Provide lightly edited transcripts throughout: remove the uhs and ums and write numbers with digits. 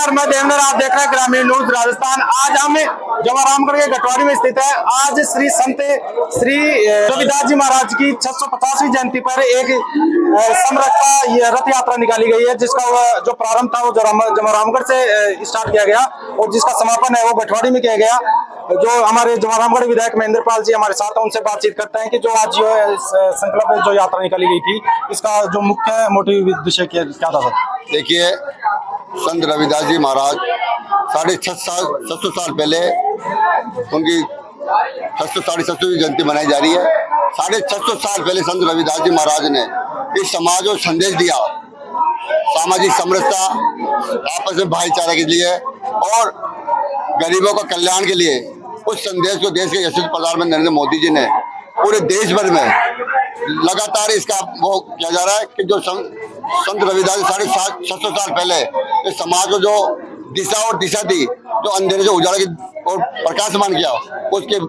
नमस्कार, मैं देवेंद्र, आप देख रहे हैं ग्रामीण न्यूज राजस्थान। आज हम जवारामगढ़ के गटवाड़ी में स्थित है। आज श्री संत श्री रविदास जी महाराज की 650वीं जयंती पर एक समरसता रथ यात्रा निकाली गई है, जिसका जो प्रारंभ था वो जवारामगढ़ से स्टार्ट किया गया और जिसका समापन है वो गटवाड़ी में किया गया। जो हमारे जवारामगढ़ विधायक महेंद्र पाल जी हमारे साथ हैं, उनसे बातचीत करते हैं कि जो आज संकल्प में जो यात्रा निकाली गई थी, इसका जो मुख्य मोटिव विषय क्या था। देखिए, संत रविदास जी महाराज 750 साल पहले उनकी 750वीं जयंती मनाई जा रही है। 650 साल पहले संत रविदास जी महाराज ने इस समाज को संदेश दिया, सामाजिक समरसता, आपस में भाईचारा के लिए और गरीबों का कल्याण के लिए। उस संदेश को देश के यशस्वी प्रधानमंत्री नरेंद्र मोदी जी ने पूरे देश भर में लगातार इसका वो किया जा रहा है कि जो संत रविदास 650 साल पहले इस समाज को जो दिशा दी, जो अंधेरे से उजाला की और प्रकाशमान किया, उसके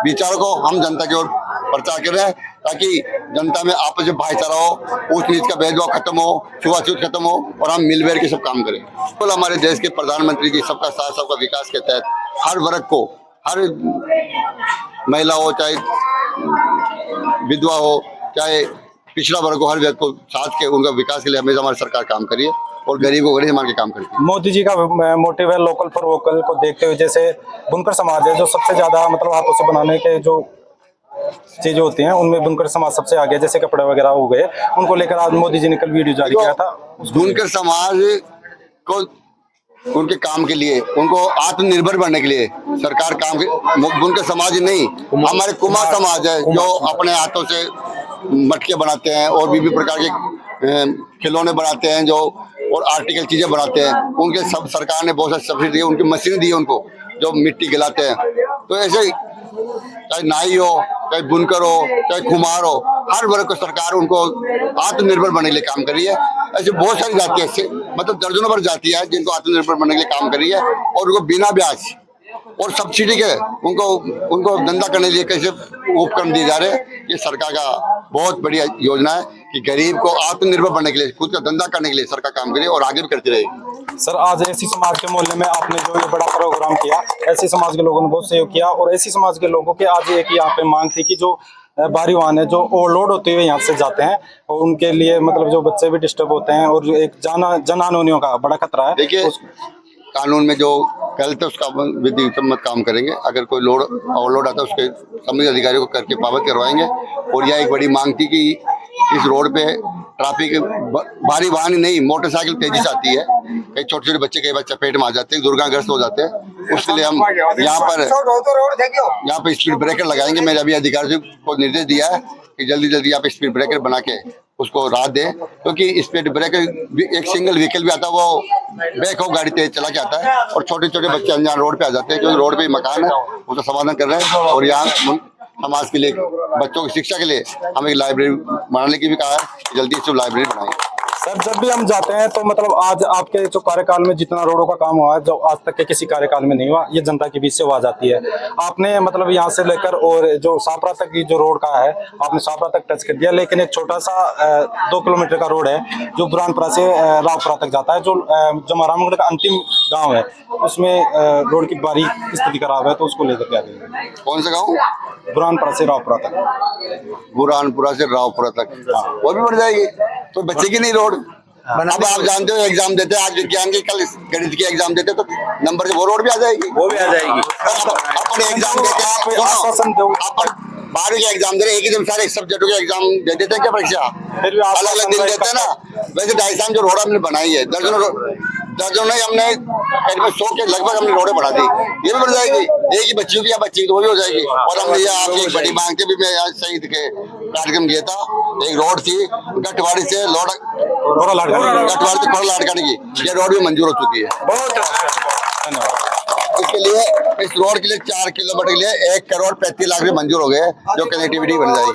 विचारों को हम जनता की ओर प्रचार कर रहे हैं, ताकि जनता में आपस में भाईचारा हो, ऊंच नीच का भेदभाव खत्म हो, छुआछूत खत्म हो और हम मिलकर के सब काम करें। तो हमारे देश के प्रधानमंत्री जी सबका साथ सबका विकास के तहत हर वर्ग को, हर महिला हो, चाहे विधवा हो, चाहे पिछड़ा वर्ग हो, हर व्यक्ति को साथ के उनका विकास के लिए हमेशा हमारी सरकार काम करिए और गरीबों को गरीब मान के काम करती है। मोदी जी का मोटिव है लोकल फॉर वोकल को देखते हुए, जैसे बुनकर समाज है जो सबसे ज्यादा मतलब हाथों से बनाने के जो चीजें होती हैं उनमें बुनकर समाज सबसे आगे, जैसे कपड़े वगैरह हो गए, उनको लेकर आज मोदी जी ने कल वीडियो जारी किया था। बुनकर समाज को उनके काम के लिए, उनको आत्मनिर्भर बनने के लिए सरकार काम बुनकर समाज नहीं, हमारे कुमार समाज है जो अपने हाथों से मटके बनाते हैं और विभिन्न प्रकार के खिलौने बनाते हैं, जो और आर्टिकल चीजें बनाते हैं। उनके सब सरकार ने बहुत सारी सब्सिडी दी, उनकी मशीन दी है उनको जो मिट्टी गिलाते हैं। तो ऐसे चाहे नाई हो, चाहे बुनकर हो, चाहे कुम्हार हो, हर वर्ग को सरकार उनको आत्मनिर्भर बनने के लिए काम कर रही है। ऐसे बहुत सारी जातियां, ऐसे मतलब दर्जनों भर जातियां हैं जिनको आत्मनिर्भर बनने के लिए काम कर रही है और उनको बिना ब्याज और सब्सिडी के उनको धंधा करने के लिए कैसे उपकरण दिए जा रहे हैं। ये सरकार का बहुत बढ़िया योजना है कि गरीब को आत्मनिर्भर बनने के लिए, खुद का धंधा करने के लिए सरकार काम करे और आगे भी करती रहेगी। सर, आज ऐसी समाज के मोहल्ले में आपने जो ये बड़ा प्रोग्राम किया, ऐसी समाज के लोगों ने बहुत सहयोग किया और ऐसी समाज के लोगों के आज एक यहाँ पे मांग थी कि जो भारी वाहन है जो ओवरलोड होते हुए यहाँ से जाते हैं और उनके लिए मतलब जो बच्चे भी डिस्टर्ब होते हैं और जो एक जन हानियों का बड़ा खतरा है। देखिए, कानून में जो गलत है उसका विधि काम करेंगे। अगर कोई लोड ओवरलोड आता है उसके संबंधित अधिकारियों को करके पाबंद करवाएंगे। और यह एक बड़ी मांग थी कि इस रोड पे ट्रैफिक भारी वाहन ही नहीं, मोटरसाइकिल तेजी से आती है, कई छोटे छोटे बच्चे कई बार चपेट में आ जाते हैं, दुर्घटनाग्रस्त हो जाते हैं। उसके लिए हम यहाँ पर स्पीड ब्रेकर लगाएंगे। मैंने अभी अधिकारियों को निर्देश दिया है कि जल्दी जल्दी यहाँ पे स्पीड ब्रेकर बना के उसको राहत दें, क्योंकि स्पीड ब्रेकर एक सिंगल व्हीकल भी आता है, वो बैक हो गाड़ी तेज चला के आता है और छोटे छोटे बच्चे अनजान रोड पे आ जाते हैं। जो रोड पे मकान है उसका समाधान कर रहे हैं और यहाँ समाज के लिए, बच्चों की शिक्षा के लिए हम एक लाइब्रेरी बनाने की भी कहा है, जल्दी से लाइब्रेरी बनाएंगे। सर, जब भी हम जाते हैं तो मतलब आज आपके जो कार्यकाल में जितना रोडों का काम हुआ है जो आज तक के किसी कार्यकाल में नहीं हुआ, ये जनता के बीच से आवाज आती है। आपने मतलब यहाँ से लेकर और जो सापरा तक की जो रोड का है, आपने सापरा तक टच कर दिया, लेकिन एक छोटा सा 2 किलोमीटर का रोड है जो बुरहानपुरा से रावपुरा तक जाता है, जो जवारामगढ़ का अंतिम गाँव है, उसमें रोड की बारी स्थिति खराब है, तो उसको लेकर क्या देंगे? कौन सा गाँव? बुरहानपुरा से रावपुरा तक। बुरहानपुरा से रावपुरा तक वो भी बढ़ जाएगी, तो बच्चे की नहीं रोड। अब आप जानते हो एग्जाम देते हैं, आज विज्ञान के, कल गणित की एग्जाम देते तो नंबर से वो रोड भी आ जाएगी, वो भी आ जाएगी। अपन एग्जाम देते हैं, 12वीं का एग्जाम दे रहे, एक ही दिन सारे सब्जेक्टों के एग्जाम दे देते हैं क्या? परीक्षा अलग अलग दिन देते हैं ना। वैसे 2.5 जो रोड हमने बनाई है, दर्जनों नहीं, हमने करीब 100 के लगभग हमने रोडें बढ़ा दी, ये भी बढ़ जाएगी। एक ही बच्चियों की या बच्ची की तो वो भी हो जाएगी। और हमने ये आपकी एक बड़ी मांग थी, भी मैं आज शहीद के कार्यक्रम किया था, एक रोड थी गटवाड़ी से गटवाड़ी से लाड़कानी की, ये रोड भी मंजूर हो चुकी है। बहुत धन्यवाद। इसके लिए, इस रोड के लिए 4 किलोमीटर के लिए 1 करोड़ 35 लाख रुपए मंजूर हो गए, जो कनेक्टिविटी बन जाएगी।